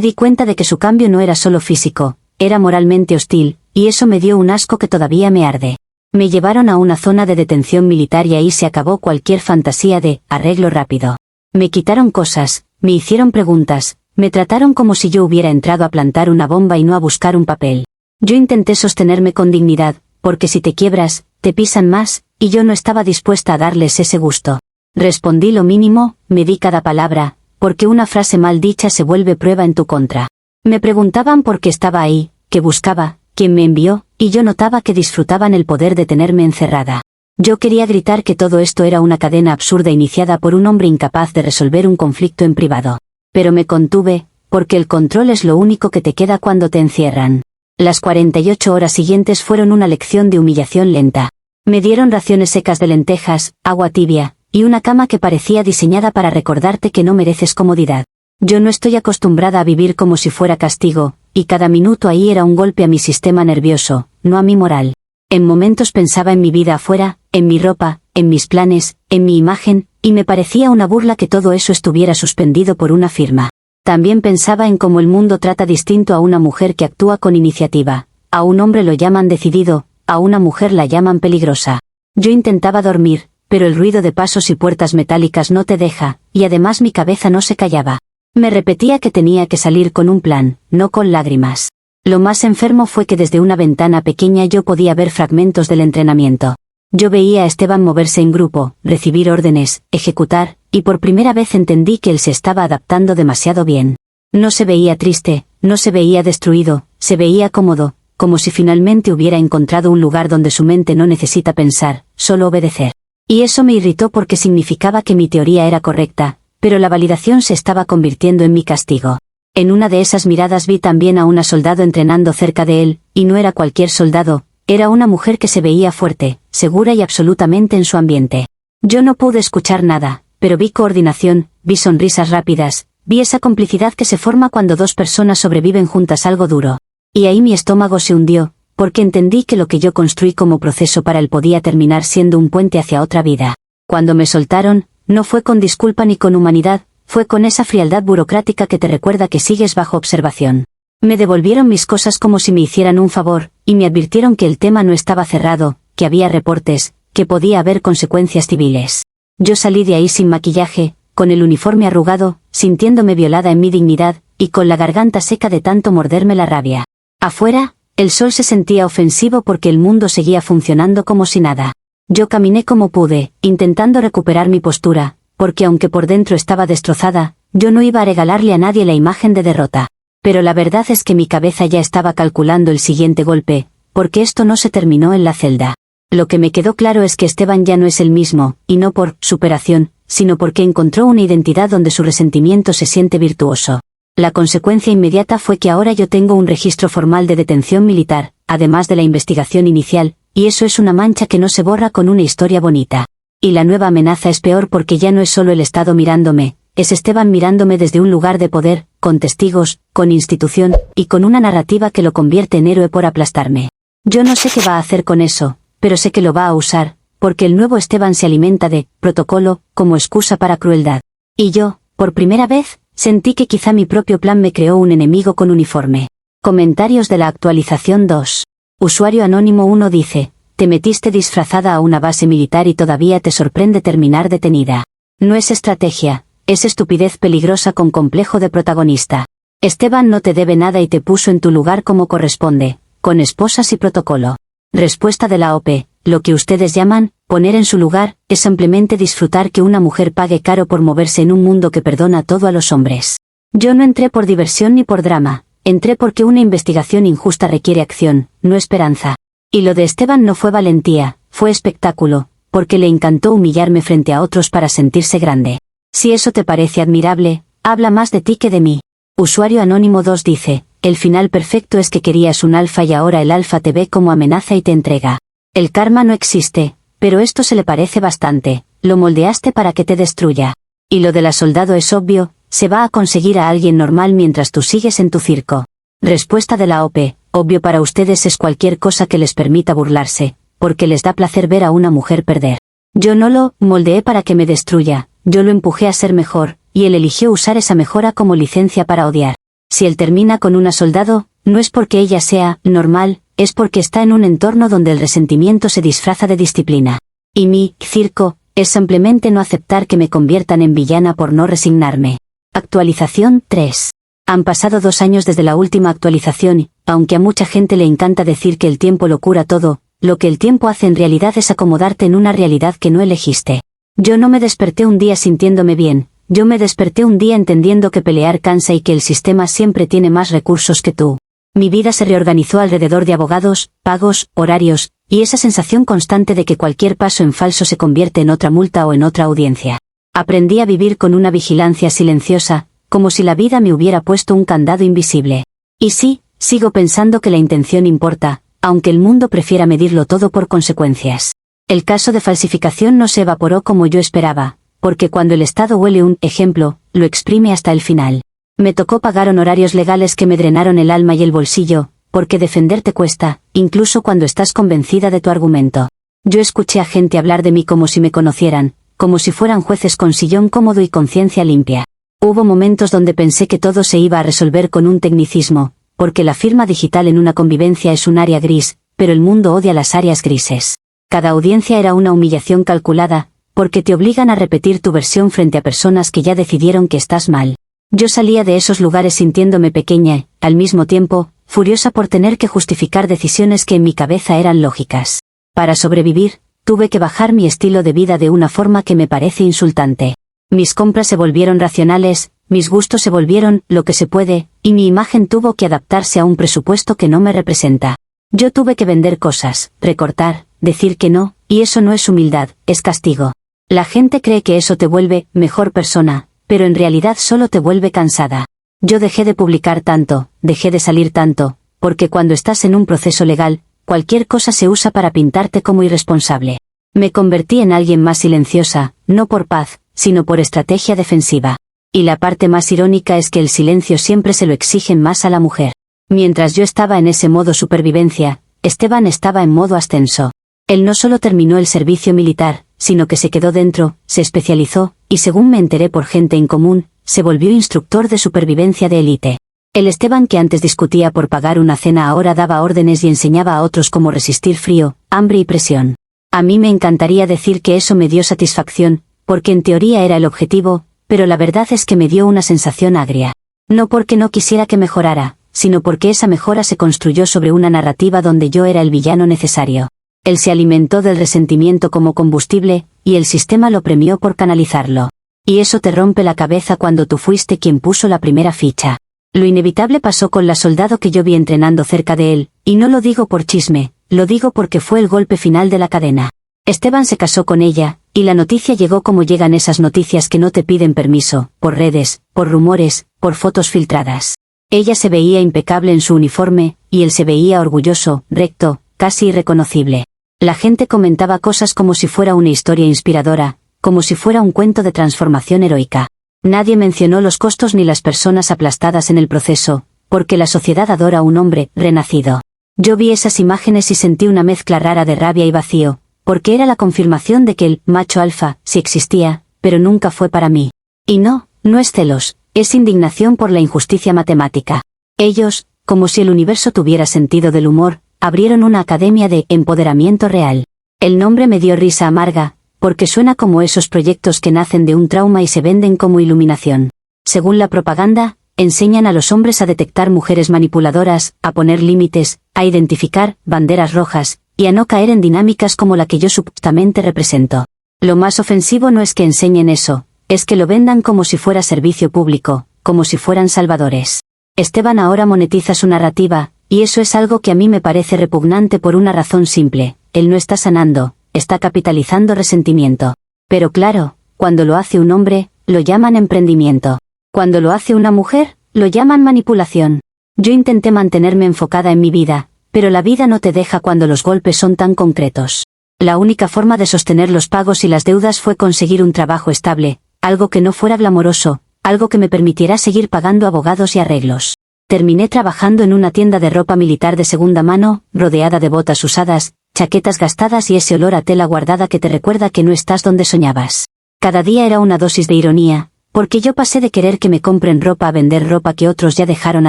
A: di cuenta de que su cambio no era solo físico, era moralmente hostil, y eso me dio un asco que todavía me arde. Me llevaron a una zona de detención militar y ahí se acabó cualquier fantasía de arreglo rápido. Me quitaron cosas, me hicieron preguntas, me trataron como si yo hubiera entrado a plantar una bomba y no a buscar un papel. Yo intenté sostenerme con dignidad, porque si te quiebras, te pisan más, y yo no estaba dispuesta a darles ese gusto. Respondí lo mínimo, medí cada palabra, porque una frase mal dicha se vuelve prueba en tu contra. Me preguntaban por qué estaba ahí, qué buscaba, quién me envió, y yo notaba que disfrutaban el poder de tenerme encerrada. Yo quería gritar que todo esto era una cadena absurda iniciada por un hombre incapaz de resolver un conflicto en privado. Pero me contuve, porque el control es lo único que te queda cuando te encierran. Las 48 horas siguientes fueron una lección de humillación lenta. Me dieron raciones secas de lentejas, agua tibia, y una cama que parecía diseñada para recordarte que no mereces comodidad. Yo no estoy acostumbrada a vivir como si fuera castigo, y cada minuto ahí era un golpe a mi sistema nervioso, no a mi moral. En momentos pensaba en mi vida afuera, en mi ropa, en mis planes, en mi imagen, y me parecía una burla que todo eso estuviera suspendido por una firma. También pensaba en cómo el mundo trata distinto a una mujer que actúa con iniciativa. A un hombre lo llaman decidido, a una mujer la llaman peligrosa. Yo intentaba dormir, pero el ruido de pasos y puertas metálicas no te deja, y además mi cabeza no se callaba. Me repetía que tenía que salir con un plan, no con lágrimas. Lo más enfermo fue que desde una ventana pequeña yo podía ver fragmentos del entrenamiento. Yo veía a Esteban moverse en grupo, recibir órdenes, ejecutar, y por primera vez entendí que él se estaba adaptando demasiado bien. No se veía triste, no se veía destruido, se veía cómodo, como si finalmente hubiera encontrado un lugar donde su mente no necesita pensar, solo obedecer. Y eso me irritó porque significaba que mi teoría era correcta, pero la validación se estaba convirtiendo en mi castigo. En una de esas miradas vi también a una soldado entrenando cerca de él, y no era cualquier soldado, era una mujer que se veía fuerte, segura y absolutamente en su ambiente. Yo no pude escuchar nada, pero vi coordinación, vi sonrisas rápidas, vi esa complicidad que se forma cuando dos personas sobreviven juntas algo duro. Y ahí mi estómago se hundió, porque entendí que lo que yo construí como proceso para él podía terminar siendo un puente hacia otra vida. Cuando me soltaron, no fue con disculpa ni con humanidad, fue con esa frialdad burocrática que te recuerda que sigues bajo observación. Me devolvieron mis cosas como si me hicieran un favor, y me advirtieron que el tema no estaba cerrado, que había reportes, que podía haber consecuencias civiles. Yo salí de ahí sin maquillaje, con el uniforme arrugado, sintiéndome violada en mi dignidad, y con la garganta seca de tanto morderme la rabia. Afuera, el sol se sentía ofensivo porque el mundo seguía funcionando como si nada. Yo caminé como pude, intentando recuperar mi postura, porque aunque por dentro estaba destrozada, yo no iba a regalarle a nadie la imagen de derrota. Pero la verdad es que mi cabeza ya estaba calculando el siguiente golpe, porque esto no se terminó en la celda. Lo que me quedó claro es que Esteban ya no es el mismo, y no por superación, sino porque encontró una identidad donde su resentimiento se siente virtuoso. La consecuencia inmediata fue que ahora yo tengo un registro formal de detención militar, además de la investigación inicial, y eso es una mancha que no se borra con una historia bonita. Y la nueva amenaza es peor porque ya no es solo el Estado mirándome, es Esteban mirándome desde un lugar de poder, con testigos, con institución, y con una narrativa que lo convierte en héroe por aplastarme. Yo no sé qué va a hacer con eso, pero sé que lo va a usar, porque el nuevo Esteban se alimenta de protocolo como excusa para crueldad. Y yo, por primera vez, sentí que quizá mi propio plan me creó un enemigo con uniforme. Comentarios de la actualización 2. Usuario anónimo 1 dice: te metiste disfrazada a una base militar y todavía te sorprende terminar detenida. No es estrategia, es estupidez peligrosa con complejo de protagonista. Esteban no te debe nada y te puso en tu lugar como corresponde, con esposas y protocolo. Respuesta de la OP: lo que ustedes llaman poner en su lugar es simplemente disfrutar que una mujer pague caro por moverse en un mundo que perdona todo a los hombres. Yo no entré por diversión ni por drama, entré porque una investigación injusta requiere acción, no esperanza. Y lo de Esteban no fue valentía, fue espectáculo, porque le encantó humillarme frente a otros para sentirse grande. Si eso te parece admirable, habla más de ti que de mí. Usuario anónimo 2 dice: el final perfecto es que querías un alfa y ahora el alfa te ve como amenaza y te entrega. El karma no existe, pero esto se le parece bastante, lo moldeaste para que te destruya. Y lo de la soldado es obvio, se va a conseguir a alguien normal mientras tú sigues en tu circo. Respuesta de la OP: obvio para ustedes es cualquier cosa que les permita burlarse, porque les da placer ver a una mujer perder. Yo no lo moldeé para que me destruya, yo lo empujé a ser mejor, y él eligió usar esa mejora como licencia para odiar. Si él termina con una soldado, no es porque ella sea normal, es porque está en un entorno donde el resentimiento se disfraza de disciplina. Y mi circo es simplemente no aceptar que me conviertan en villana por no resignarme. Actualización 3. Han pasado 2 años desde la última actualización y, aunque a mucha gente le encanta decir que el tiempo lo cura todo, lo que el tiempo hace en realidad es acomodarte en una realidad que no elegiste. Yo no me desperté un día sintiéndome bien, yo me desperté un día entendiendo que pelear cansa y que el sistema siempre tiene más recursos que tú. Mi vida se reorganizó alrededor de abogados, pagos, horarios, y esa sensación constante de que cualquier paso en falso se convierte en otra multa o en otra audiencia. Aprendí a vivir con una vigilancia silenciosa, como si la vida me hubiera puesto un candado invisible. Y sí, sigo pensando que la intención importa, aunque el mundo prefiera medirlo todo por consecuencias. El caso de falsificación no se evaporó como yo esperaba, porque cuando el Estado huele un ejemplo, lo exprime hasta el final. Me tocó pagar honorarios legales que me drenaron el alma y el bolsillo, porque defenderte cuesta, incluso cuando estás convencida de tu argumento. Yo escuché a gente hablar de mí como si me conocieran, como si fueran jueces con sillón cómodo y conciencia limpia. Hubo momentos donde pensé que todo se iba a resolver con un tecnicismo, porque la firma digital en una convivencia es un área gris, pero el mundo odia las áreas grises. Cada audiencia era una humillación calculada, porque te obligan a repetir tu versión frente a personas que ya decidieron que estás mal. Yo salía de esos lugares sintiéndome pequeña y, al mismo tiempo, furiosa por tener que justificar decisiones que en mi cabeza eran lógicas. Para sobrevivir, tuve que bajar mi estilo de vida de una forma que me parece insultante. Mis compras se volvieron racionales, mis gustos se volvieron lo que se puede, y mi imagen tuvo que adaptarse a un presupuesto que no me representa. Yo tuve que vender cosas, recortar, decir que no, y eso no es humildad, es castigo. La gente cree que eso te vuelve mejor persona, pero en realidad solo te vuelve cansada. Yo dejé de publicar tanto, dejé de salir tanto, porque cuando estás en un proceso legal, cualquier cosa se usa para pintarte como irresponsable. Me convertí en alguien más silenciosa, no por paz, sino por estrategia defensiva. Y la parte más irónica es que el silencio siempre se lo exigen más a la mujer. Mientras yo estaba en ese modo supervivencia, Esteban estaba en modo ascenso. Él no solo terminó el servicio militar, sino que se quedó dentro, se especializó, y según me enteré por gente en común, se volvió instructor de supervivencia de élite. El Esteban que antes discutía por pagar una cena ahora daba órdenes y enseñaba a otros cómo resistir frío, hambre y presión. A mí me encantaría decir que eso me dio satisfacción, porque en teoría era el objetivo, pero la verdad es que me dio una sensación agria. No porque no quisiera que mejorara, sino porque esa mejora se construyó sobre una narrativa donde yo era el villano necesario. Él se alimentó del resentimiento como combustible, y el sistema lo premió por canalizarlo. Y eso te rompe la cabeza cuando tú fuiste quien puso la primera ficha. Lo inevitable pasó con la soldado que yo vi entrenando cerca de él, y no lo digo por chisme, lo digo porque fue el golpe final de la cadena. Esteban se casó con ella, y la noticia llegó como llegan esas noticias que no te piden permiso, por redes, por rumores, por fotos filtradas. Ella se veía impecable en su uniforme, y él se veía orgulloso, recto, casi irreconocible. La gente comentaba cosas como si fuera una historia inspiradora, como si fuera un cuento de transformación heroica. Nadie mencionó los costos ni las personas aplastadas en el proceso, porque la sociedad adora a un hombre renacido. Yo vi esas imágenes y sentí una mezcla rara de rabia y vacío, porque era la confirmación de que el macho alfa sí existía, pero nunca fue para mí. Y no es celos, es indignación por la injusticia matemática. Ellos, como si el universo tuviera sentido del humor, abrieron una academia de empoderamiento real. El nombre me dio risa amarga, porque suena como esos proyectos que nacen de un trauma y se venden como iluminación. Según la propaganda, enseñan a los hombres a detectar mujeres manipuladoras, a poner límites, a identificar banderas rojas, y a no caer en dinámicas como la que yo supuestamente represento. Lo más ofensivo no es que enseñen eso, es que lo vendan como si fuera servicio público, como si fueran salvadores. Esteban ahora monetiza su narrativa, y eso es algo que a mí me parece repugnante por una razón simple: él no está sanando, está capitalizando resentimiento. Pero claro, cuando lo hace un hombre, lo llaman emprendimiento. Cuando lo hace una mujer, lo llaman manipulación. Yo intenté mantenerme enfocada en mi vida, pero la vida no te deja cuando los golpes son tan concretos. La única forma de sostener los pagos y las deudas fue conseguir un trabajo estable, algo que no fuera glamoroso, algo que me permitiera seguir pagando abogados y arreglos. Terminé trabajando en una tienda de ropa militar de segunda mano, rodeada de botas usadas, chaquetas gastadas y ese olor a tela guardada que te recuerda que no estás donde soñabas. Cada día era una dosis de ironía, porque yo pasé de querer que me compren ropa a vender ropa que otros ya dejaron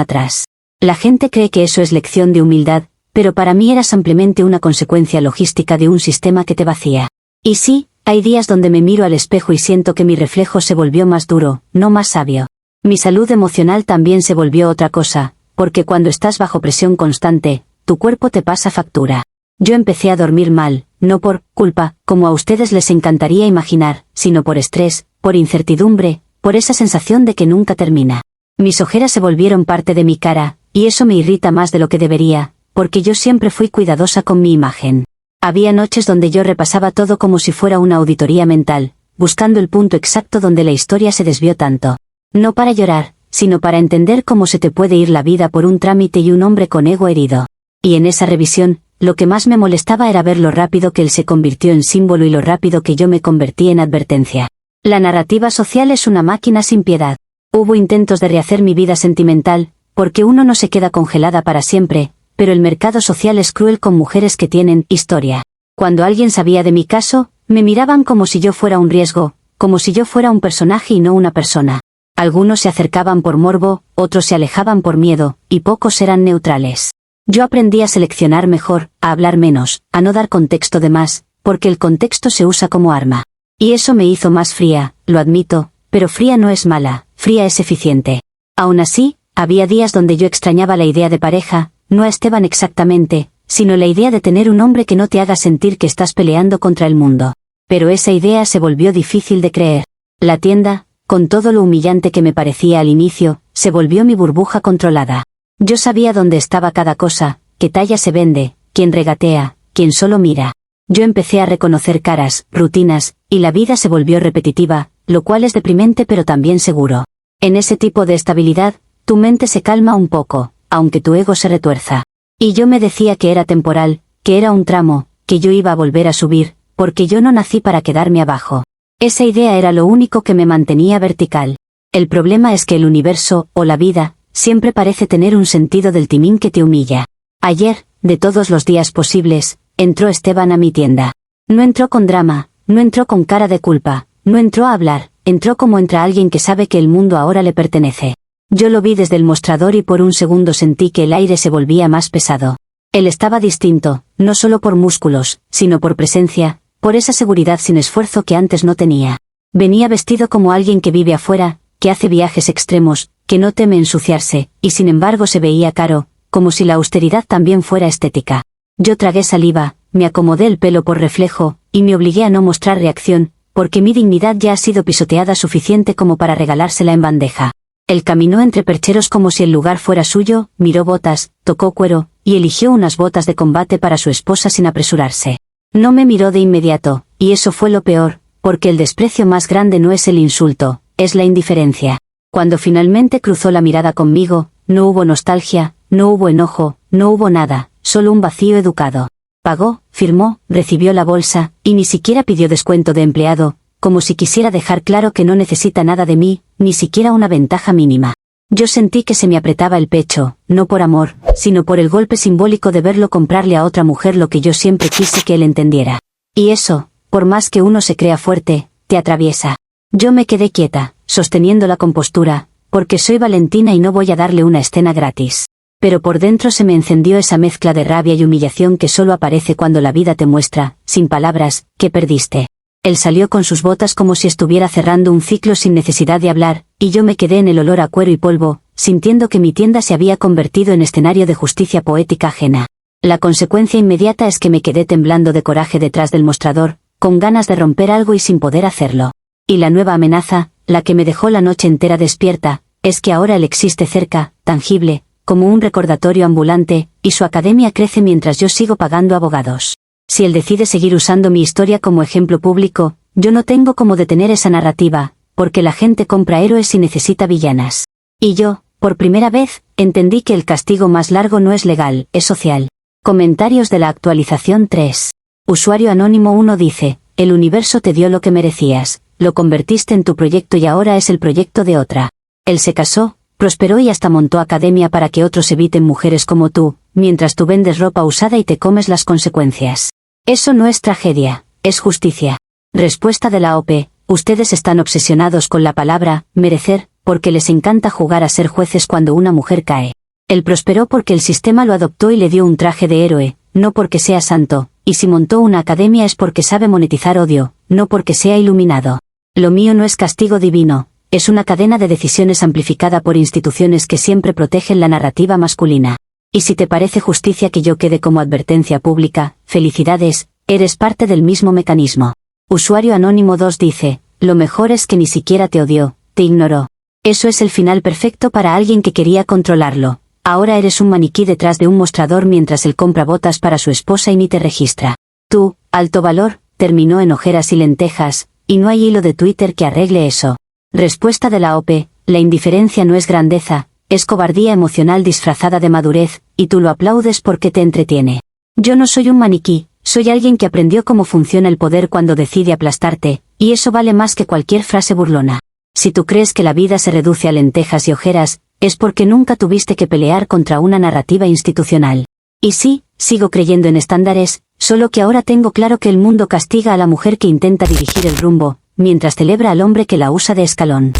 A: atrás. La gente cree que eso es lección de humildad, pero para mí era simplemente una consecuencia logística de un sistema que te vacía. Y sí, hay días donde me miro al espejo y siento que mi reflejo se volvió más duro, no más sabio. Mi salud emocional también se volvió otra cosa, porque cuando estás bajo presión constante, tu cuerpo te pasa factura. Yo empecé a dormir mal, no por culpa, como a ustedes les encantaría imaginar, sino por estrés, por incertidumbre, por esa sensación de que nunca termina. Mis ojeras se volvieron parte de mi cara, y eso me irrita más de lo que debería, porque yo siempre fui cuidadosa con mi imagen. Había noches donde yo repasaba todo como si fuera una auditoría mental, buscando el punto exacto donde la historia se desvió tanto. No para llorar, sino para entender cómo se te puede ir la vida por un trámite y un hombre con ego herido. Y en esa revisión, lo que más me molestaba era ver lo rápido que él se convirtió en símbolo y lo rápido que yo me convertí en advertencia. La narrativa social es una máquina sin piedad. Hubo intentos de rehacer mi vida sentimental, porque uno no se queda congelada para siempre, pero el mercado social es cruel con mujeres que tienen historia. Cuando alguien sabía de mi caso, me miraban como si yo fuera un riesgo, como si yo fuera un personaje y no una persona. Algunos se acercaban por morbo, otros se alejaban por miedo, y pocos eran neutrales. Yo aprendí a seleccionar mejor, a hablar menos, a no dar contexto de más, porque el contexto se usa como arma. Y eso me hizo más fría, lo admito, pero fría no es mala, fría es eficiente. Aún así, había días donde yo extrañaba la idea de pareja, no a Esteban exactamente, sino la idea de tener un hombre que no te haga sentir que estás peleando contra el mundo. Pero esa idea se volvió difícil de creer. La tienda, con todo lo humillante que me parecía al inicio, se volvió mi burbuja controlada. Yo sabía dónde estaba cada cosa, qué talla se vende, quién regatea, quién solo mira. Yo empecé a reconocer caras, rutinas, y la vida se volvió repetitiva, lo cual es deprimente pero también seguro. En ese tipo de estabilidad, tu mente se calma un poco, aunque tu ego se retuerza. Y yo me decía que era temporal, que era un tramo, que yo iba a volver a subir, porque yo no nací para quedarme abajo. Esa idea era lo único que me mantenía vertical. El problema es que el universo, o la vida, siempre parece tener un sentido del timín que te humilla. Ayer, de todos los días posibles, entró Esteban a mi tienda. No entró con drama, no entró con cara de culpa, no entró a hablar, entró como entra alguien que sabe que el mundo ahora le pertenece. Yo lo vi desde el mostrador y por un segundo sentí que el aire se volvía más pesado. Él estaba distinto, no solo por músculos, sino por presencia, por esa seguridad sin esfuerzo que antes no tenía. Venía vestido como alguien que vive afuera, que hace viajes extremos, que no teme ensuciarse, y sin embargo se veía caro, como si la austeridad también fuera estética. Yo tragué saliva, me acomodé el pelo por reflejo, y me obligué a no mostrar reacción, porque mi dignidad ya ha sido pisoteada suficiente como para regalársela en bandeja. Él caminó entre percheros como si el lugar fuera suyo, miró botas, tocó cuero, y eligió unas botas de combate para su esposa sin apresurarse. No me miró de inmediato, y eso fue lo peor, porque el desprecio más grande no es el insulto, es la indiferencia. Cuando finalmente cruzó la mirada conmigo, no hubo nostalgia, no hubo enojo, no hubo nada, solo un vacío educado. Pagó, firmó, recibió la bolsa, y ni siquiera pidió descuento de empleado, como si quisiera dejar claro que no necesita nada de mí, ni siquiera una ventaja mínima. Yo sentí que se me apretaba el pecho, no por amor, sino por el golpe simbólico de verlo comprarle a otra mujer lo que yo siempre quise que él entendiera. Y eso, por más que uno se crea fuerte, te atraviesa. Yo me quedé quieta, sosteniendo la compostura, porque soy Valentina y no voy a darle una escena gratis. Pero por dentro se me encendió esa mezcla de rabia y humillación que solo aparece cuando la vida te muestra, sin palabras, que perdiste. Él salió con sus botas como si estuviera cerrando un ciclo sin necesidad de hablar, y yo me quedé en el olor a cuero y polvo, sintiendo que mi tienda se había convertido en escenario de justicia poética ajena. La consecuencia inmediata es que me quedé temblando de coraje detrás del mostrador, con ganas de romper algo y sin poder hacerlo. Y la nueva amenaza, la que me dejó la noche entera despierta, es que ahora él existe cerca, tangible, como un recordatorio ambulante, y su academia crece mientras yo sigo pagando abogados. Si él decide seguir usando mi historia como ejemplo público, yo no tengo cómo detener esa narrativa, porque la gente compra héroes y necesita villanas. Y yo, por primera vez, entendí que el castigo más largo no es legal, es social. Comentarios de la actualización 3. Usuario anónimo 1 dice, el universo te dio lo que merecías, lo convertiste en tu proyecto y ahora es el proyecto de otra. Él se casó, prosperó y hasta montó academia para que otros eviten mujeres como tú, mientras tú vendes ropa usada y te comes las consecuencias. Eso no es tragedia, es justicia. Respuesta de la OP, ustedes están obsesionados con la palabra, merecer, porque les encanta jugar a ser jueces cuando una mujer cae. Él prosperó porque el sistema lo adoptó y le dio un traje de héroe, no porque sea santo, y si montó una academia es porque sabe monetizar odio, no porque sea iluminado. Lo mío no es castigo divino, es una cadena de decisiones amplificada por instituciones que siempre protegen la narrativa masculina. Y si te parece justicia que yo quede como advertencia pública, felicidades, eres parte del mismo mecanismo. Usuario Anónimo 2 dice, lo mejor es que ni siquiera te odió, te ignoró. Eso es el final perfecto para alguien que quería controlarlo. Ahora eres un maniquí detrás de un mostrador mientras él compra botas para su esposa y ni te registra. Tú, alto valor, terminó en ojeras y lentejas, y no hay hilo de Twitter que arregle eso. Respuesta de la OP, la indiferencia no es grandeza, es cobardía emocional disfrazada de madurez, y tú lo aplaudes porque te entretiene. Yo no soy un maniquí, soy alguien que aprendió cómo funciona el poder cuando decide aplastarte, y eso vale más que cualquier frase burlona. Si tú crees que la vida se reduce a lentejas y ojeras, es porque nunca tuviste que pelear contra una narrativa institucional. Y sí, sigo creyendo en estándares, solo que ahora tengo claro que el mundo castiga a la mujer que intenta dirigir el rumbo, mientras celebra al hombre que la usa de escalón.